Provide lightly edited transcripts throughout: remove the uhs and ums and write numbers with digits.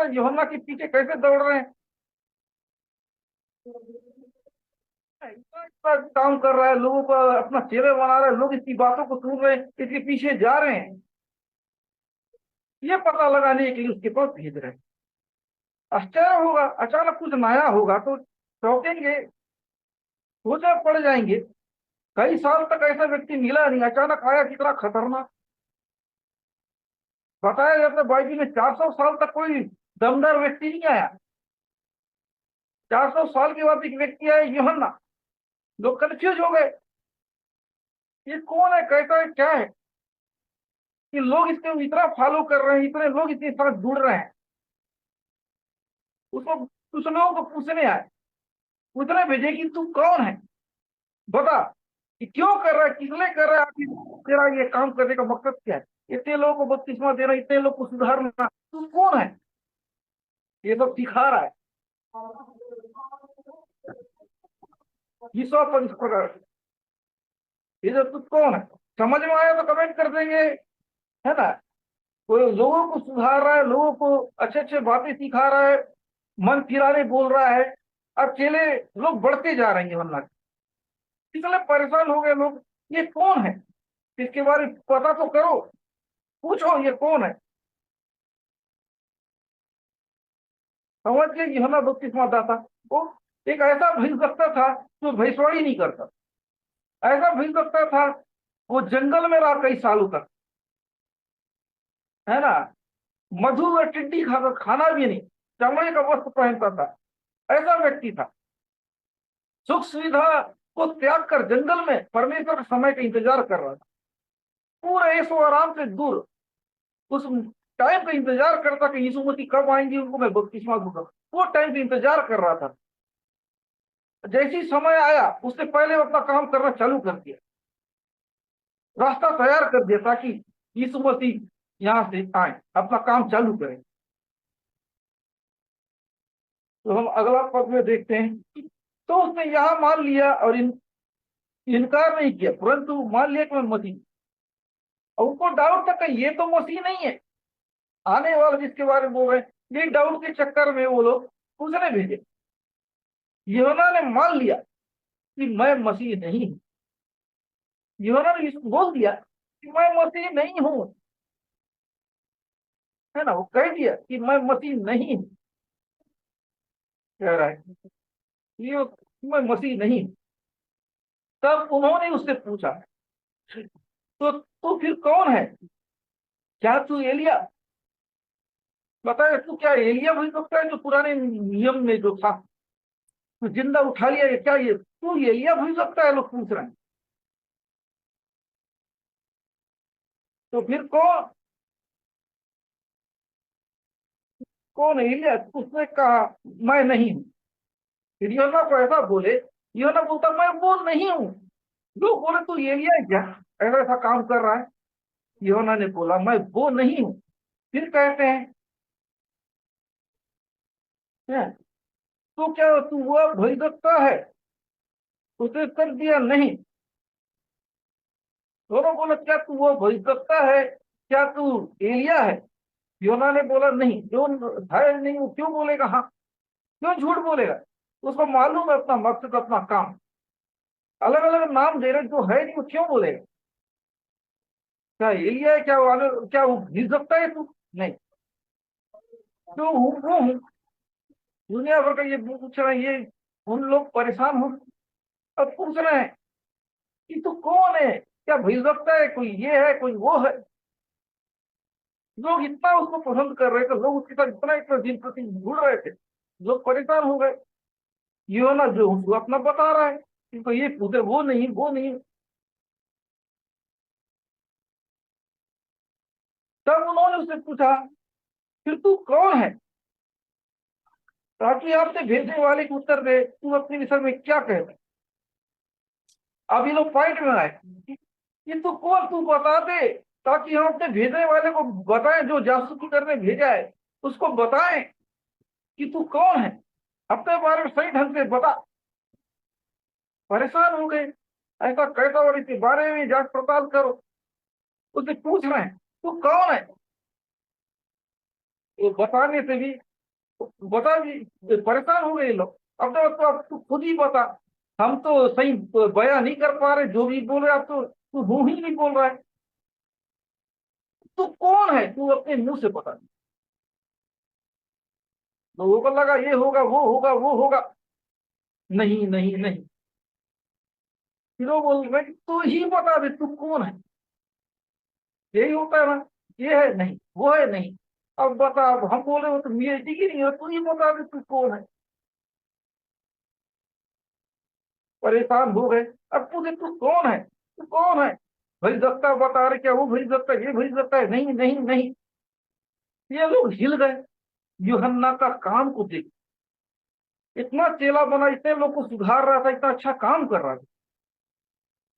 रहे हैं यूहन्ना के पीछे कैसे दौड़ रहे हैं। इतना इतना काम कर रहा है, लोगों को अपना चेहरे बना रहा है, लोग इसकी बातों को सुन रहे हैं, इसके पीछे जा रहे हैं, ये पता लगाने के लिए उसके पास भेज रहे हैं। आश्चर्य होगा, अचानक कुछ नया होगा तो चौंकेंगे, सोचा पड़ जाएंगे। कई साल तक ऐसा व्यक्ति मिला नहीं, अचानक आया, कितना खतरनाक। बताया जाता है बाइबल में 400 साल तक कोई दमदार व्यक्ति नहीं आया। 400 साल के बाद एक व्यक्ति आया, यूहन्ना। लोग कंफ्यूज हो गए, ये कौन है, कैसा है, क्या है, कि लोग इसको इतना फॉलो कर रहे हैं, इतने लोग इसके साथ जुड़ रहे हैं। उसको कुछ लोगों को पूछने आए, पूछने भेजे कि तू कौन है, बता, कि क्यों कर रहा है, किस लिए कर रहा है, आखिर तेरा ये काम करने का मकसद क्या है, इतने लोगों को बपतिस्मा देना, इतने लोग को सुधारना, तू कौन है, ये सब सिखा रहा है। यीशु इस प्रकार, ये जो तू कौन है, समझ में आया तो कमेंट कर देंगे, है ना। कोई लोगों को सुधार रहा है, लोगों को अच्छे अच्छे बातें सिखा रहा है, मन फिराने बोल रहा है, अकेले लोग बढ़ते जा रहे हैं वरना, इसलिए परेशान हो गए लोग। ये कौन है, इसके बारे में पता तो करो, पूछो ये कौन है। समझ गए यूहन्ना बपतिस्मा दाता, वो एक ऐसा भविष्यवक्ता था जो भविष्यवाणी नहीं करता, ऐसा भविष्यवक्ता था, वो जंगल में रहा कई सालों तक, है ना, मधु और टिड्डी खाकर, खाना भी नहीं, चमड़े का वस्त्र पहनता था, ऐसा व्यक्ति था। सुख सुविधा को त्याग कर जंगल में परमेश्वर के समय का इंतजार कर रहा था, पूरे ऐसो आराम से दूर, उस टाइम का इंतजार करता कि यीशु मसीह कब आएंगे, उनको मैं बपतिस्मा दूंगा, वो टाइम का इंतजार कर रहा था। जैसी समय आया उससे पहले वो अपना काम करना चालू कर दिया, रास्ता तैयार कर दिया ताकि यीशु मसीह यहां से आए, अपना काम चालू करें। तो हम अगला पद में देखते हैं, तो उसने यहां मान लिया और इनकार नहीं किया, परंतु मान लिया कि मैं मसीह। और उनको डाउट था कि ये तो मसीह नहीं है, आने वाला जिसके बारे में बोल रहे हैं। ये डाउट के चक्कर में वो लोग पूछने भेजे, यूहन्ना ने मान लिया कि मैं मसीह नहीं हूं। यूहन्ना ने बोल दिया कि मैं मसीह नहीं हूं, है ना, वो कह दिया कि मैं मसीह नहीं हूं, कह रहा है ये, मैं मसीह नहीं हूं। तब उन्होंने उससे पूछा, तो तू फिर कौन है, क्या तू एलिया, बताया तू क्या एलिया वही सकता है जो पुराने नियम में जो था, तो जिंदा उठा लिया, क्या ये तू एलिया भूल सकता है, लोग पूछ रहे हैं। तो फिर कौन, कौन एलिया, उसने कहा मैं नहीं हूं। फिर यूहन्ना को ऐसा बोले, यूहन्ना बोलता मैं वो नहीं हूं। लोग बोले तू एलिया है क्या, ऐसा ऐसा काम कर रहा है। यूहन्ना ने बोला मैं वो नहीं हूं। फिर कहते हैं, तो क्या तू वो भविष्यवक्ता है, उसने उत्तर दिया नहीं। दोनों बोले क्या तू वो भविष्यवक्ता है, क्या तू एलिया है। यूहन्ना ने बोला नहीं, जो है नहीं वो क्यों बोलेगा, हाँ क्यों झूठ बोलेगा, उसको मालूम है अपना मकसद, अपना काम। अलग अलग नाम दे रहे जो है नहीं वो क्यों बोलेगा, क्या एलिया है, क्या वो क्या वो भीग सकता है तू, नहीं, क्यों हूँ वो हूँ। दुनिया भर का ये पूछ रहे हैं, ये उन लोग परेशान हो, अब पूछ रहे हैं कि तू कौन है, क्या भीग सकता है, कोई ये है कोई वो है। लोग इतना उसको पसंद कर रहे थे, लोग उसके साथ इतना इतना दिन प्रति जुड़ रहे थे, लोग परेशान हो गए। ये ना जो उसको अपना बता रहा है कि तो ये पूछे वो नहीं वो नहीं। तब उन्होंने उससे पूछा, फिर तू कौन है, ताकि आपसे भेजने वाले को उत्तर दे तू अपने विषय में क्या कहता है। अब ये लोग पॉइंट में आए कि तू कौन, तू बता दे, ताकि हम अपने भेजने वाले को बताएं, जो जासूसी करने भेजा है उसको बताएं कि तू कौन है, अपने बारे में सही ढंग से बता। परेशान हो गए, ऐसा कैसा, और इसके बारे में जांच पड़ताल करो। उससे पूछ रहे हैं तू कौन है, वो बताने से भी बता भी, परेशान हो गए लोग। अब तो अब तू खुद ही बता, हम तो सही बयां नहीं कर पा रहे, जो भी बोल रहे, अब तो तू हूं ही नहीं बोल रहा है। तू कौन है, तू अपने मुंह से बता। लोगों को लगा ये होगा, वो होगा, वो होगा। नहीं नहीं नहीं, फिर वो बोल रहे कि तू ही बता दे तू कौन है। यही होता है ना, ये है नहीं, वो है नहीं। अब बता, अब हम बोले हो तो मेरी ही नहीं है, तू ही बता दे तू कौन है। परेशान हो गए। अब पूछे तू कौन है, तू कौन है। भाई दत्ता बता रहे, क्या वो भाई दत्ता, ये भाई दत्ता है, नहीं नहीं नहीं। ये लोग हिल गए। यूहन्ना का काम को देख, इतना चेला बना, इतने लोग को सुधार रहा था, इतना अच्छा काम कर रहा था,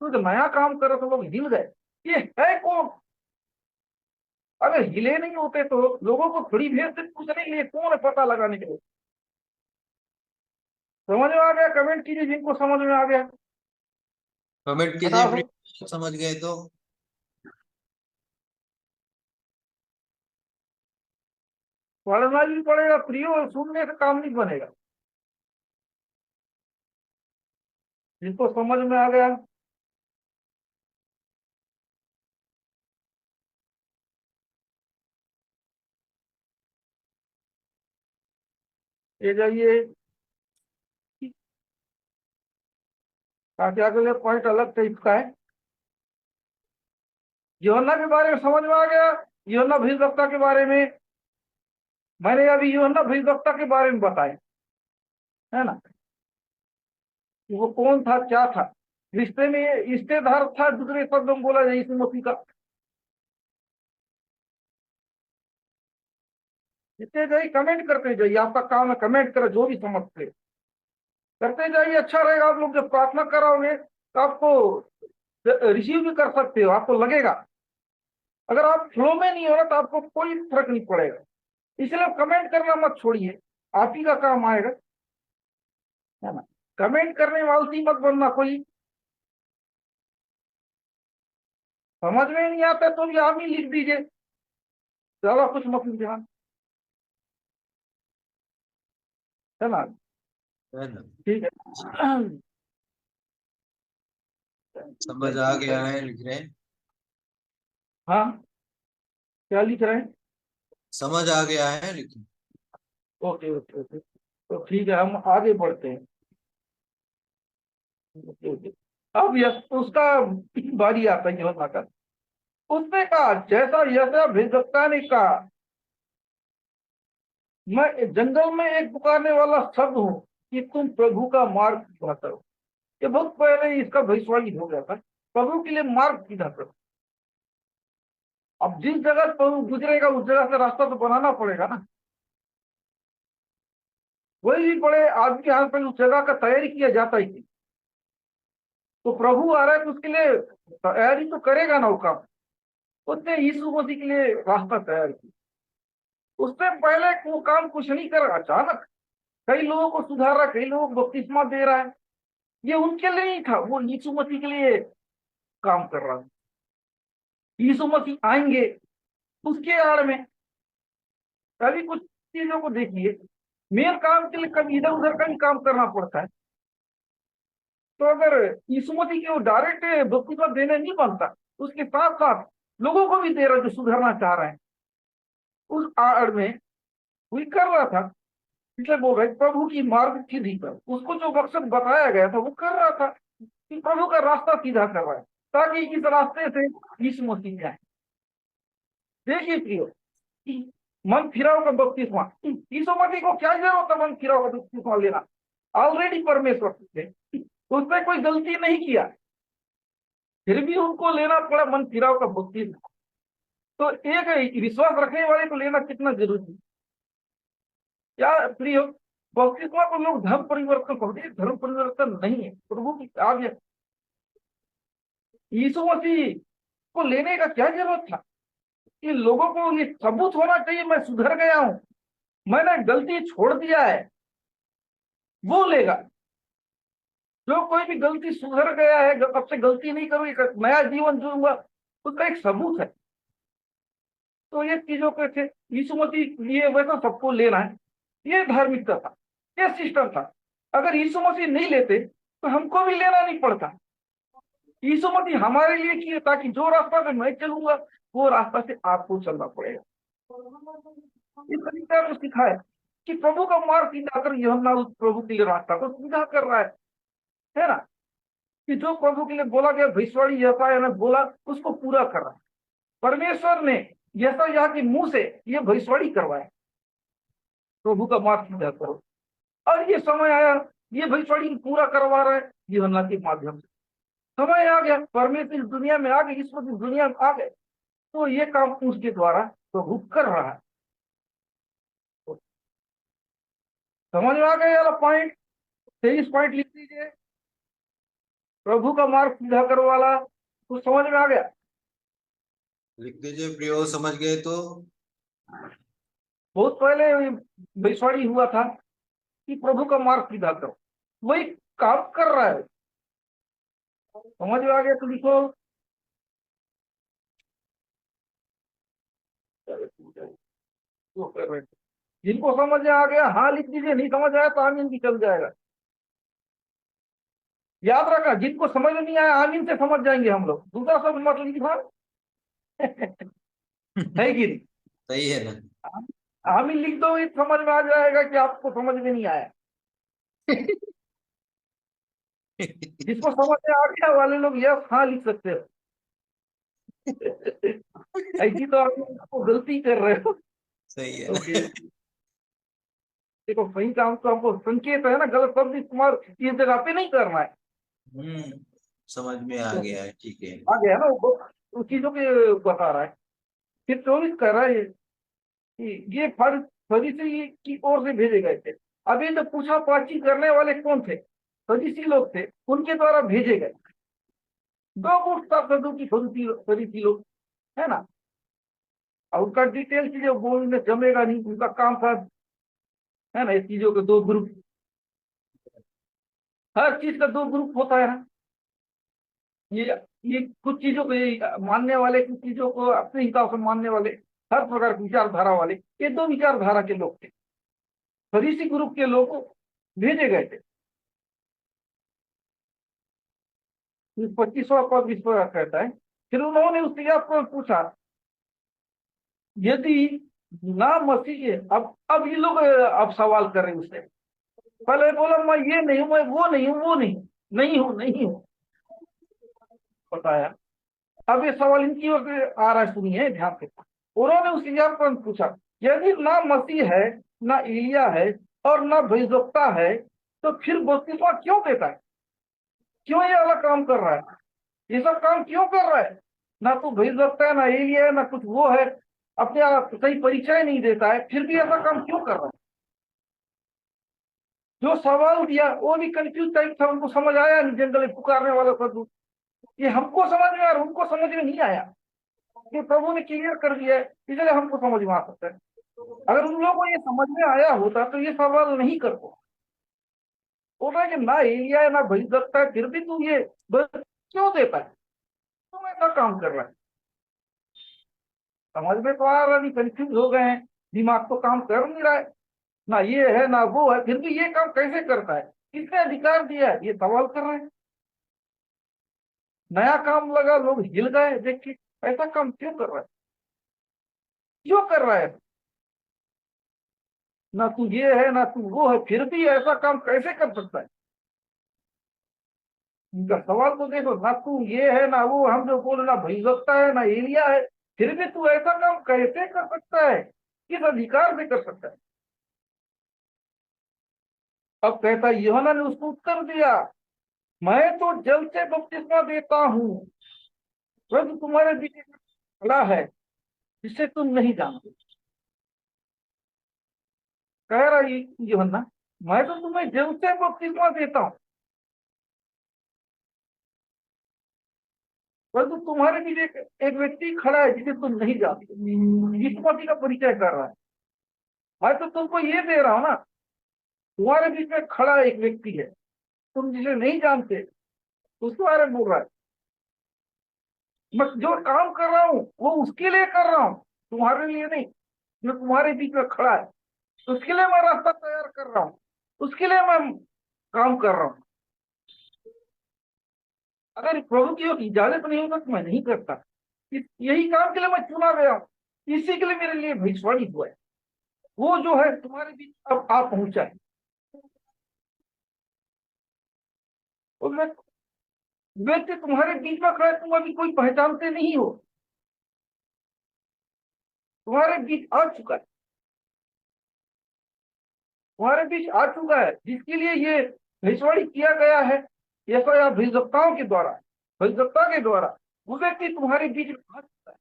तो जो नया काम कर रहे थे लोग हिल गए। ये है कौन। अगर हिले नहीं होते तो लोगों को थोड़ी भेज से पूछने के लिए कौन है, पता लगाने के लिए। समझ में आ गया, कमेंट कीजिए जिनको समझ में आ गया। कमेंट कीजिए फटाफट। प्लीज, समझ गए तो। पढ़ना भी पड़ेगा प्रियो, और सुनने से काम नहीं बनेगा। जिनको समझ में आ गया, ये जाइए, ताकि अगले पॉइंट अलग टाइप का है। यूहन्ना के बारे में समझ में आ गया। यूहन्ना भविष्यवक्ता के बारे में मैंने अभी यूहन्ना भविष्यवक्ता के बारे में बताया, है ना, कि वो कौन था, क्या था। रिश्ते में रिश्तेदार था, दूसरे शब्द में बोला जाए यीशु मसीह का। जितने जाइए कमेंट करते जाइए, आपका काम है कमेंट करो, जो भी समझते करते जाइए, अच्छा रहेगा। आप लोग जब प्रार्थना कराओगे तो आपको रिसीव भी कर सकते हो, आपको लगेगा। अगर आप फ्लो में नहीं हो रहा तो आपको कोई फर्क नहीं पड़ेगा। इसलिए कमेंट करना मत छोड़िए, आप ही का काम आएगा, है ना। कमेंट करने वाली मत बनना कोई। समझ में नहीं आता तो भी आप ही लिख दीजिए, ज्यादा कुछ मत लिखना, है ना। है ना। ठीक है। समझ आ गया है, लिख रहे हैं। हाँ, क्या लिख रहे हैं। समझ आ गया है, लिख। ओके ओके ओके, तो ठीक है, हम आगे बढ़ते हैं। Okay okay. अब यस उसका बारी आता है यूहन्ना का। उसने कहा, जैसा यशायाह भविष्यवक्ता ने कहा, मैं जंगल में एक पुकारने वाला शब्द हूँ कि तुम प्रभु का मार्ग सीधा करो। ये बहुत पहले इसका भविष्यवाणी हो गया था, प्रभु के लिए मार्ग सीधा करो। अब जिस जगह प्रभु गुजरेगा उस जगह से रास्ता तो बनाना पड़ेगा ना। कोई भी बड़े आदमी के हाथ पर उस जगह का तैयारी किया जाता ही नहीं। तो प्रभु आ रहा है तो उसके लिए तैयारी तो करेगा ना वो काम। उसने यीशु मसीह के लिए रास्ता तैयार किया। उससे पहले वो काम कुछ नहीं कर रहा, अचानक कई लोगों को सुधार रहा, कई लोगों को बपतिस्मा दे रहा है। ये उनके लिए नहीं था, वो यीशु मसीह के लिए काम कर रहा था। यीशु मसीह आएंगे उसके आड़ में। कभी कुछ चीजों को देखिए, मेन काम के लिए कभी इधर उधर का भी काम करना पड़ता है। तो अगर यीशु मसीह के वो डायरेक्ट बपतिस्मा देने नहीं बनता, तो उसके साथ साथ लोगों को भी दे रहा जो सुधरना चाह रहे हैं, उस आड़ में वही कर रहा था। इसलिए बोल रहे प्रभु की मार्ग सीधी कर, उसको जो मकसद बताया गया था वो कर रहा था, कि प्रभु का रास्ता सीधा कर रहा है, ताकि इस रास्ते से यीशु मसीह जाए। देखिए प्रियो, मन फिराव का बपतिस्मा, यीशु मसीह को क्या जरूरत है मन फिराव का बपतिस्मा लेना। ऑलरेडी परमेश्वर थे, उसने कोई गलती नहीं किया, फिर भी उनको लेना पड़ा मन फिराव का बपतिस्मा। तो एक विश्वास रखने वाले को लेना कितना जरूरी है। क्या प्रिय, बपतिस्मा को लोग धर्म परिवर्तन कहते हैं, धर्म परिवर्तन नहीं है, प्रभु की आज्ञा। यीशु मसीह को लेने का क्या जरूरत था। कि लोगों को ये सबूत होना चाहिए मैं सुधर गया हूं, मैंने गलती छोड़ दिया है, वो लेगा। जो कोई भी गलती सुधर गया है, अब से गलती नहीं करूंगी, नया जीवन जीऊंगा, उसका एक सबूत है। तो ये चीजों के थे, यीशु मसीह लिए वैसा सबको लेना है। ये धार्मिकता था, ये सिस्टम था। अगर यीशु मसीह नहीं लेते तो हमको भी लेना नहीं पड़ता। यीशु मसीह हमारे लिए किए ताकि जो रास्ता से मैं चलूंगा वो रास्ता से आपको चलना पड़ेगा। इस तरीका को सिखाया कि प्रभु का मार्ग सीधा कर, यूहन्ना उस प्रभु के लिए रास्ता को सीधा कर रहा है ना। कि जो प्रभु के लिए बोला गया भविष्यवाणी यशायाह ने बोला उसको पूरा कर रहा है। परमेश्वर ने यशायाह के मुंह से ये भविष्यवाणी करवाया, प्रभु का मार्ग सीधा करो। और ये समय आया, ये भविष्यवाणी पूरा करवा रहा है यूहन्ना के माध्यम से। समय आ गया, परमेश्वर इस दुनिया में आ गए, ईश्वर इस दुनिया में आ गए, तो ये काम उसके द्वारा प्रभु कर रहा है। समझ में आ गया वाला पॉइंट? 23 पॉइंट लिख लीजिए, प्रभु का मार्ग सीधा करो वाला, तो समझ में आ गया। लिख दीजिए प्रियो, समझ गए तो। बहुत पहले भविष्यवाणी हुआ था कि प्रभु का मार्ग सीधा करो, वही काम कर रहा है। समझ में आ गया तो लिखो। वो कर रहे थे। जिनको समझ में आ गया हाँ लिख दीजिए, नहीं समझ आया तो आमीन भी चल जाएगा। याद रखना, जिनको समझ में नहीं आया आमीन से समझ जाएंगे हम लोग, दूसरा सब मत लिखना। है कि नहीं? सही है ना। आमीन लिख दो, ये समझ में आ जाएगा कि आपको समझ में नहीं आया। जिसको समझ में आ गया वाले लोग यस हाँ लिख सकते हो। ऐसी तो आप गलती कर रहे हो। सही है ना। ओके, देखो सही काम तो हमको संकेत है ना, गलत शब्द इस्तेमाल इस जगह पे नहीं करना है। समझ में आ गया है, ठीक है। आ गया ना, वो उस चीजों के बता रहा है। फिर 24 कह रहा है कि ये फरीसी की ओर से भेजे गए थे। अभी तो पूछा पाछी करने वाले कौन थे? फरीसी लोग थे, उनके द्वारा भेजे गए। दो गुट था सदूकी फरीसी लोग, है ना। और उनका डिटेल चीजें बोलने जमेगा नहीं, उनका काम था, है ना। इस चीजों के दो ग्रुप, हर चीज का दो ग्रुप होता है ना। ये ये कुछ चीजों को मानने वाले, कुछ चीजों को अपने हिसाब से मानने वाले, हर प्रकार की विचारधारा वाले, ये दो विचारधारा के लोग थे। फरीसी ग्रुप के लोग भेजे गए थे। 25वां पद इस पर कहता है, फिर उन्होंने उस को पूछा यदि ना मसीह है। अब ये लोग अब सवाल कर रहे हैं उससे। पहले बोला मैं ये नहीं हूं, मैं वो नहीं हूं, वो नहीं हूं बताया। अब ये सवाल इनकी ओर से आ रहा है, सुनिए ध्यान से। उन्होंने उस पर पूछा यदि ना मसीह है, ना एलिया है, और ना भविष्यवक्ता है, तो फिर बपतिस्मा क्यों देता है? क्यों ये वाला काम कर रहा है? ये सब काम क्यों कर रहा है? ना तो भविष्यवक्ता है, ना एलिया है, ना कुछ वो है, अपने आप सही परिचय नहीं देता है, फिर भी ऐसा काम क्यों कर रहा है? जो सवाल दिया वो भी कंफ्यूज टाइप था, उनको समझ आया नहीं। जंगल में पुकारने वाला सदू, ये हमको समझ में आ रहा, उनको समझ में नहीं आया। ये प्रभु ने क्लियर कर दिया है, इसलिए हमको समझ में आ सकता है। अगर उन लोगों को ये समझ में आया होता तो ये सवाल नहीं करते। बोल रहा है कि ना एलिया है, ना भविष्यवक्ता है, फिर भी तू ये बस क्यों देता है? तुम ऐसा काम कर रहा है। समझ में तो आ रहा नहीं, कंफ्यूज हो गए हैं, दिमाग तो काम कर नहीं रहा है। ना ये है ना वो है, फिर भी ये काम कैसे करता है? किसने अधिकार दिया है? ये सवाल कर रहे हैं। नया काम लगा, लोग हिल गए देख के, ऐसा काम क्यों कर रहा है? क्यों कर रहा है? ना तू ये है ना तू वो है, फिर भी ऐसा काम कैसे कर सकता है? इनका सवाल तो देखो, ना तू ये है ना वो, हम जो बोल ना भविष्यवक्ता है ना एलिया है, फिर भी तू ऐसा काम कैसे कर सकता है? किस अधिकार से कर सकता है? अब कहता है, यूहन्ना ने उसको उत्तर दिया, मैं तो जल से बपतिस्मा देता हूँ, परंतु तुम्हारे बीच में खड़ा है जिसे तुम नहीं जानते। कह रहा है यूहन्ना, मैं तो तुम्हें जल से बपतिस्मा देता हूँ, परंतु तुम्हारे बीच एक व्यक्ति खड़ा है जिसे तुम नहीं जानते। यीशु मसीह का परिचय कर रहा है। मैं तो तुमको ये दे रहा हूं ना, तुम्हारे बीच में खड़ा एक व्यक्ति है, तुम जिसे नहीं जानते, उसके बारे में बोल रहा है। मैं जो काम कर रहा हूँ वो उसके लिए कर रहा हूँ, तुम्हारे लिए नहीं। जो तुम्हारे बीच में खड़ा है, उसके लिए मैं रास्ता तैयार कर रहा हूँ, उसके लिए मैं काम कर रहा हूँ। अगर प्रभु की इजाजत नहीं होगा तो मैं नहीं करता। यही काम के लिए मैं चुना गया हूँ, इसी के लिए मेरे लिए भविष्यवाणी हुआ है। वो जो है तुम्हारे बीच अब आ पहुंचा है। वो व्यक्ति तुम्हारे बीच में खड़ा है, तुम अभी कोई पहचानते नहीं हो, तुम्हारे बीच आ चुका है, तुम्हारे बीच आ चुका है, जिसके लिए ये भविष्यवाणी किया गया है यशायाह भविष्यवक्ताओं के द्वारा, भविष्यवक्ता के द्वारा। वो व्यक्ति तुम्हारे बीच में आ चुका है,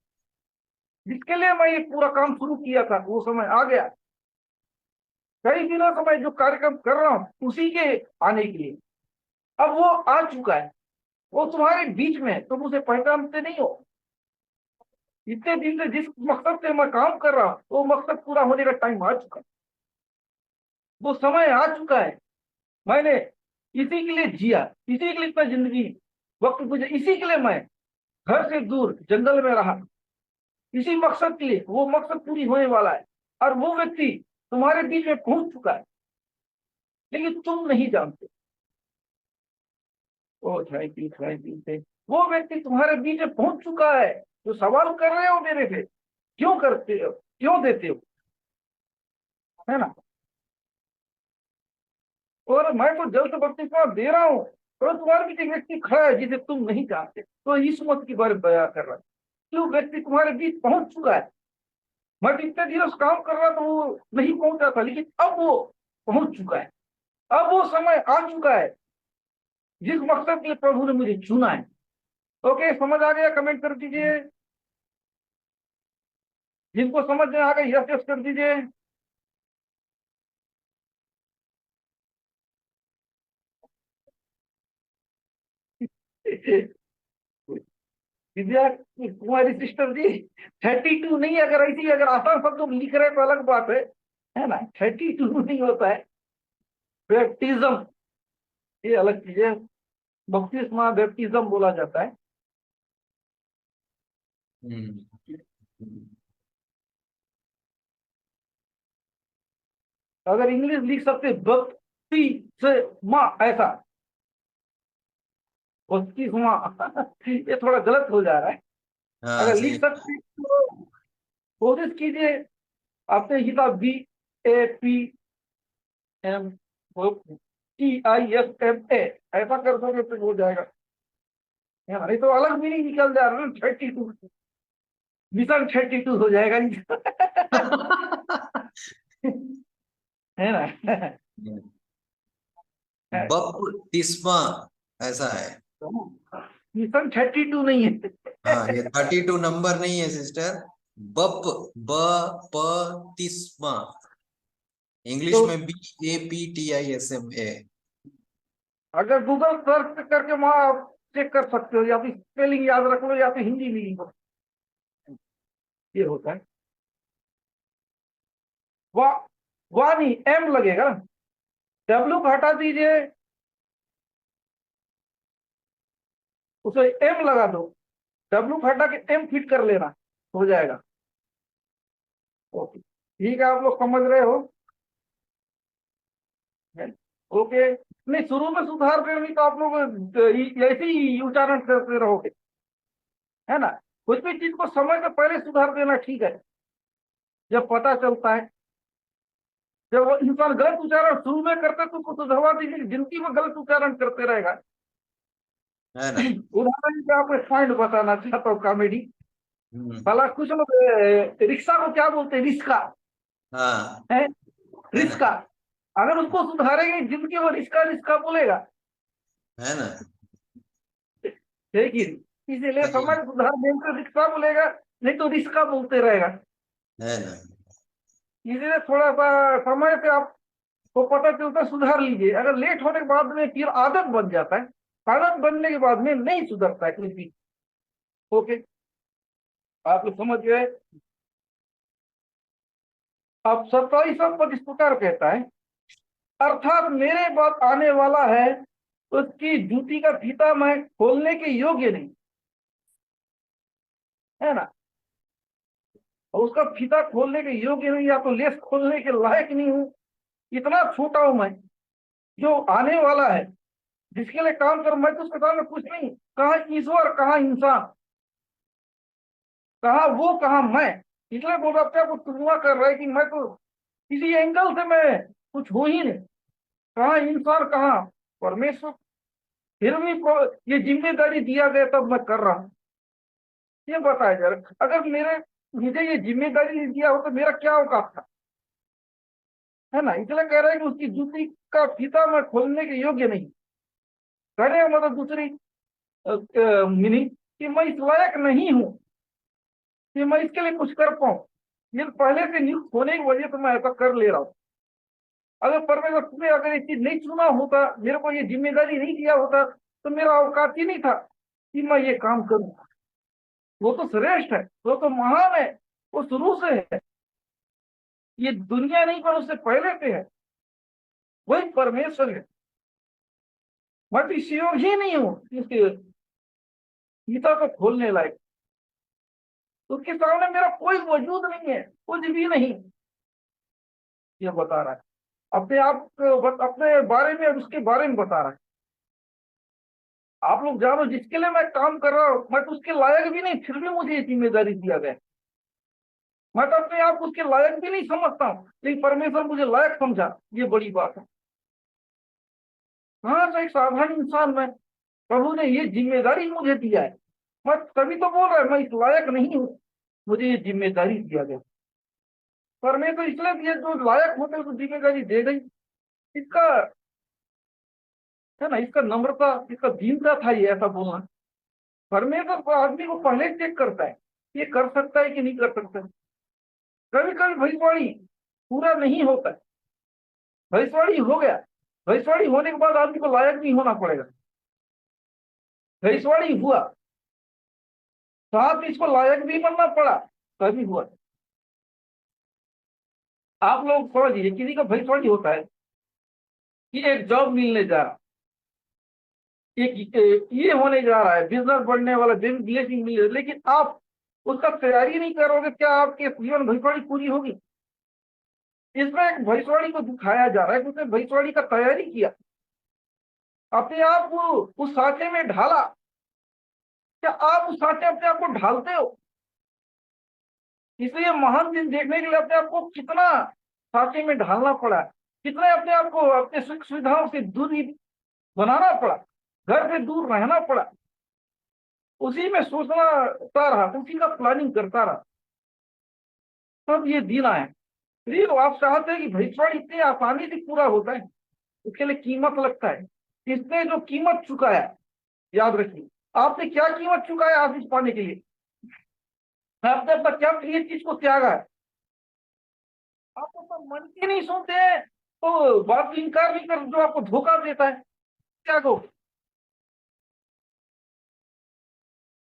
जिसके लिए मैं ये पूरा काम शुरू किया था। वो समय आ गया, कई दिनों से मैं जो कार्यक्रम कर रहा हूं उसी के आने के लिए अब वो आ चुका है। वो तुम्हारे बीच में है, तुम उसे पहचानते नहीं हो। इतने दिन से जिस मकसद से मैं काम कर रहा हूं वो मकसद पूरा होने का टाइम आ चुका है, वो समय आ चुका है। मैंने इसी के लिए जिया, इसी के लिए इतना जिंदगी वक्त गुजर, इसी के लिए मैं घर से दूर जंगल में रहा, इसी मकसद के लिए। वो मकसद पूरी होने वाला है और वो व्यक्ति तुम्हारे बीच में पहुंच चुका है, लेकिन तुम नहीं जानते। ओ थैंक यू, थैंक यू। वो व्यक्ति तुम्हारे बीच में पहुंच चुका है। जो सवाल कर रहे हो मेरे से, क्यों करते हो, क्यों देते हो, है ना। और मैं तो जल से बपतिस्मा दे रहा हूँ, और तुम्हारे बीच एक व्यक्ति खड़ा है जिसे तुम नहीं जानते। तो यीशु मसीह के बारे में बयान कर रहा है कि वो व्यक्ति तुम्हारे बीच पहुंच चुका है। मैं तो इतने दिनों से काम कर रहा था, वो नहीं पहुंचा था, लेकिन अब वो पहुंच चुका है। अब वो समय आ चुका है जिस मकसद के लिए प्रभु ने मुझे चुना है। ओके, समझ आ गया? कमेंट कर दीजिए। जिनको समझ में आ गया यस यस कर दीजिए। विद्या कुमारी सिस्टर जी, 32 नहीं, अगर ऐसी अगर आसान शब्दों में लिख रहे हैं तो अलग बात है ना। 32 नहीं होता है, बैप्टिज्म ये अलग चीज है। बपतिस्मा बैप्टिज्म बोला जाता है। हम्म। अगर इंग्लिश लिख सकते बपति से माँ, ऐसा बपतिस्मा ये थोड़ा गलत हो जा रहा है। हाँ अगर सही। लिख सकते तो कोशिश कीजिए, आपने लिखा BAPM TISMA, ऐसा कर दोगे तो हो जाएगा। नहीं तो अलग मीनिंग निकल जा रहा है ना, 32 मिशन 32 हो जाएगा है ना। बपतिस्मा ऐसा है। मिशन 32 नहीं है। हाँ, ये 32 नंबर नहीं है सिस्टर। बप ब प तिस्मा, इंग्लिश तो में BAPTISMA। अगर गूगल सर्च करके वहां आप चेक कर सकते हो, या फिर स्पेलिंग याद रख लो, या फिर हिंदी में लिखो। ये होता है। वाह, वाह नहीं, एम लगेगा। डब्ल्यू को हटा दीजिए, उसे एम लगा दो। डब्ल्यू को हटा के एम फिट कर लेना, हो जाएगा। ओके, ठीक है, आप लोग समझ रहे हो। ओके, नहीं शुरू में सुधार करनी तो आप लोग ऐसे ही उच्चारण करते रहोगे, है ना। कुछ भी चीज को समय से पहले सुधार देना ठीक है, जब पता चलता है। जब वो इंसान गलत उच्चारण शुरू में करता है तो उसको सुधरवा दीजिए, जिंदगी में गलत उच्चारण करते रहेगा। है ना। उदाहरण के आपको पॉइंट बताना चाहता हूँ, कॉमेडी। हम्म। भला कुछ लोग रिक्शा को क्या बोलते हैं, रिस्का हाँ, है, है ना। रिस्का। अगर उसको सुधारेंगे जिंदगी में, रिस्का रिस्का बोलेगा, है ना। लेकिन इसीलिए सही समय सुधार देकर रिक्शा बोलेगा, नहीं तो रिस्का बोलते रहेगा। है ना। इसीलिए थोड़ा सा समय से आपको पता चलता, सुधार लीजिए। अगर लेट होने के बाद में फिर आदत बन जाता है, आदत बनने के बाद में नहीं सुधरता है कुछ भी। ओके, आप लोग समझ गए। अब 27वां पद इस प्रकार कहता है, अर्थात मेरे बाद आने वाला है, उसकी जूती का फीता मैं खोलने के योग्य नहीं, है ना। और उसका फीता खोलने के योग्य नहीं, या तो लेस खोलने के लायक नहीं हूँ, इतना छोटा हूं मैं। जो आने वाला है, जिसके लिए काम कर, मैं तो उसके सामने कुछ नहीं। कहाँ ईश्वर, कहाँ इंसान, कहाँ वो, कहाँ मैं। इसलिए बोल रहा अपने आपको तुलना कर रहा है कि मैं तो किसी एंगल से मैं कुछ हो ही नहीं। कहाँ इंसान, कहाँ परमेश्वर। फिर भी ये जिम्मेदारी दिया गया तब मैं कर रहा हूँ। ये बताया जरा, अगर मुझे ये जिम्मेदारी नहीं दिया हो तो मेरा क्या औकात था, है ना। इसलिए कह रहा है कि उसकी जूती का फीता मैं खोलने के योग्य नहीं। कहने का मतलब दूसरी मीनिंग कि मैं इस लायक नहीं हूं कि मैं इसके लिए कुछ कर पाऊं। ये पहले से नियुक्त होने की वजह से मैं ऐसा कर ले रहा हूं। अगर परमेश्वर ने अगर ये चीज नहीं चुना होता, मेरे को ये जिम्मेदारी नहीं दिया होता, तो मेरा औकात ही नहीं था कि मैं ये काम करूं। वो तो श्रेष्ठ है, वो तो महान है, वो शुरू से है। ये दुनिया नहीं, पर उससे पहले से है। वही परमेश्वर है। मैं तो इस योग ही नहीं हूं इसके गीता को खोलने लायक। उसके सामने मेरा कोई वजूद नहीं है, कुछ भी नहीं। ये बता रहा है अपने आप अपने बारे में और उसके बारे में बता रहा है। आप लोग जानो, जिसके लिए मैं काम कर रहा हूं, मैं तो उसके लायक भी नहीं, फिर भी मुझे ये जिम्मेदारी दिया गया। मैं तो अपने आप उसके लायक भी नहीं समझता हूँ, लेकिन परमेश्वर मुझे लायक समझा। ये बड़ी बात है। हाँ, तो एक साधारण इंसान मैं, प्रभु ने ये जिम्मेदारी मुझे दिया है। मैं तभी तो बोल रहा है मैं इस लायक नहीं हूँ, मुझे ये जिम्मेदारी दिया गया। परमेश्वर इसलिए दिया, जो लायक होते उसको जिम्मेदारी दे गई। इसका, है ना, इसका नम्रता, इसका दीनता था ये ऐसा बोलना। परमेश्वर को आदमी को पहले चेक करता है, ये कर सकता है कि नहीं कर सकता है। कभी कभी भविष्यवाणी पूरा नहीं होता है। भविष्यवाणी हो गया, भविष्यवाणी होने के बाद आदमी को लायक नहीं होना पड़ेगा। भविष्यवाणी हुआ, साथ इसको लायक भी बनना पड़ा, तभी हुआ। आप लोग समझिए, किसी का भविष्यवाणी होता है कि एक जॉब मिलने जा रहा, एक ये होने जा रहा है, बिजनेस बढ़ने वाला, ब्लेसिंग मिल रहा है, लेकिन आप उसका तैयारी नहीं करोगे, क्या आपके जीवन भविष्यवाणी पूरी होगी? इसमें एक भविष्यवाणी को दिखाया जा रहा है कि उसने भविष्यवाणी का तैयारी किया, अपने आप को उस सांचे में ढाला। क्या आप उस सांचे अपने आप को ढालते हो? इसलिए महान दिन देखने के लिए अपने आप को कितना सांचे में ढालना पड़ा, कितना अपने आप को अपने सुख सुविधाओं से दूरी बनाना पड़ा, घर से दूर रहना पड़ा, उसी में सोचता रहा, उसी का प्लानिंग करता रहा, तब ये दिन आए। फिर आप चाहते हैं कि भविष्यवाणी इतनी आसानी से पूरा होता है? उसके लिए कीमत लगता है। इसने जो कीमत चुकाया, याद रखिए, आपने क्या कीमत चुकाया आशीष पाने के लिए? आपने अपना क्या प्रिय चीज को त्यागा है? आप तो मन की नहीं सुनते हैं, तो बात को इनकार नहीं कर, जो आपको धोखा देता है, क्या को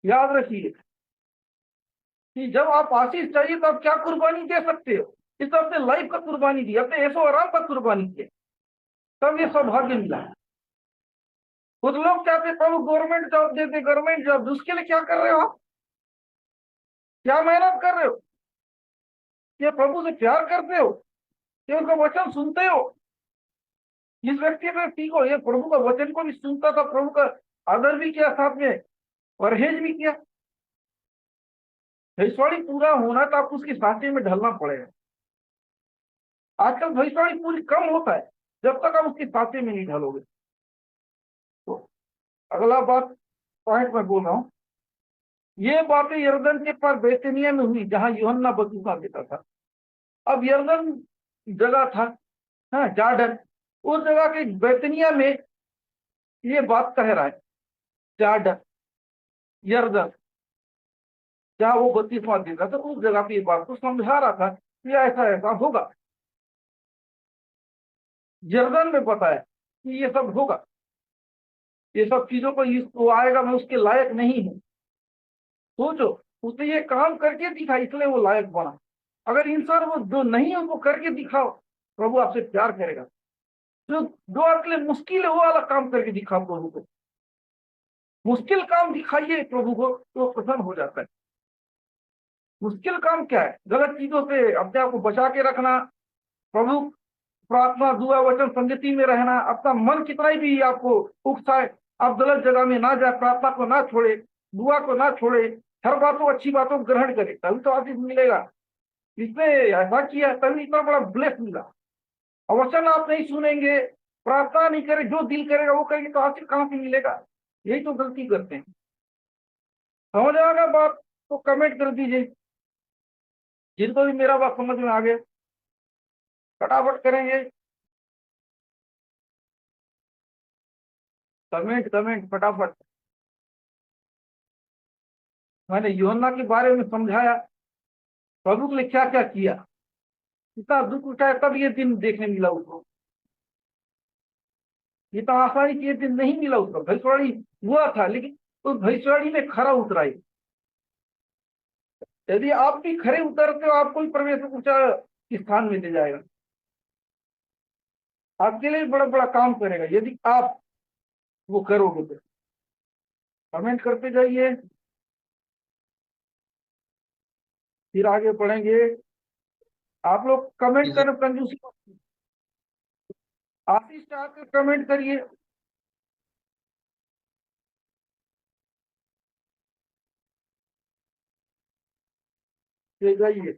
याद रखिए कि जब आप आशीष चाहिए तो आप क्या कुर्बानी दे सकते हो? इस तो अपने लाइफ का कुर्बानी दी, अपने ऐसो आराम का कुर्बानी किया, तब ये सौभाग्य मिला। कुछ लोग चाहते प्रभु गवर्नमेंट जॉब देते, गवर्नमेंट जॉब, उसके लिए क्या कर रहे हो आप? क्या मेहनत कर रहे हो? क्या प्रभु से प्यार करते हो? क्या उनका वचन सुनते हो? जिस व्यक्ति ने सीखो, ये प्रभु का वचन को भी सुनता था, प्रभु का आदर भी किया, साथ में परहेज भी किया। भविष्यवाणी पूरा होना तो आपको उसकी सांचे में ढलना पड़ेगा। आजकल भविष्यवाणी पूरी कम होता है जब तक आप उसकी सांचे में नहीं ढलोगे। तो अगला बात, पॉइंट मैं बोल रहा हूँ, ये बातें यरदन के पार बेतनिया में हुई, जहां यूहन्ना बपतिस्मा देता था। अब यरदन जगह था, हाँ, जार्डन, उस जगह के बेतनिया में ये बात कह रहा है। जार्डन, यरदन, जहां वो बपतिस्मा देता था, उस जगह पे ये बात को समझा रहा था कि ऐसा ऐसा होगा। यरदन में बताया कि ये सब होगा, ये सब चीजों को वो आएगा, मैं उसके लायक नहीं हूं। सोचो, उसने ये काम करके दिखा, इसलिए वो लायक बना। अगर इंसान वो जो नहीं है उनको करके दिखाओ, प्रभु आपसे प्यार करेगा। जो जो आपके लिए मुश्किल है वो वाला काम करके दिखाओ प्रभु को। मुश्किल काम दिखाइए प्रभु को, तो प्रसन्न हो जाता है। मुश्किल काम क्या है? गलत चीजों से अपने आप को बचा के रखना, प्रभु प्रार्थना दुआ वचन संगति में रहना, अपना मन कितना ही भी आपको उकसाए, आप गलत जगह में ना जाए, प्रार्थना को ना छोड़े, दुआ को ना छोड़े, हर बातों अच्छी बातों को ग्रहण करे, तभी तो आशीष मिलेगा। इसने ऐसा किया तभी इतना बड़ा ब्लेस मिला। और वचन आप नहीं सुनेंगे, प्रार्थना नहीं करे, जो दिल करेगा वो करेंगे, तो आशीष कहाँ से मिलेगा? यही तो गलती करते हैं। समझ आ गया बात? तो कमेंट कर दीजिए जिनको भी मेरा बात समझ में आ गया, फटाफट करेंगे कमेंट, कमेंट फटाफट। मैंने यूहन्ना के बारे में समझाया, प्रभु के लिए क्या क्या किया, इतना दुख उठाया, तब ये दिन देखने मिला उसको। इतना आसानी से ये दिन नहीं मिला उसको। भविष्यवाणी हुआ था, लेकिन उस भविष्यवाणी में खरा उतरा ही। यदि आप भी खरे उतरते हो, आपको भी परमेश्वर ऊंचा स्थान में ले जाएगा, आपके लिए बड़ा बड़ा काम करेगा यदि आप वो करोगे तो। कमेंट करते जाइए, फिर आगे बढ़ेंगे। आप लोग कमेंट जी, करना कंजूसी मत कीजिए। आशीष चाहकर कमेंट करिए। फिर जाइए।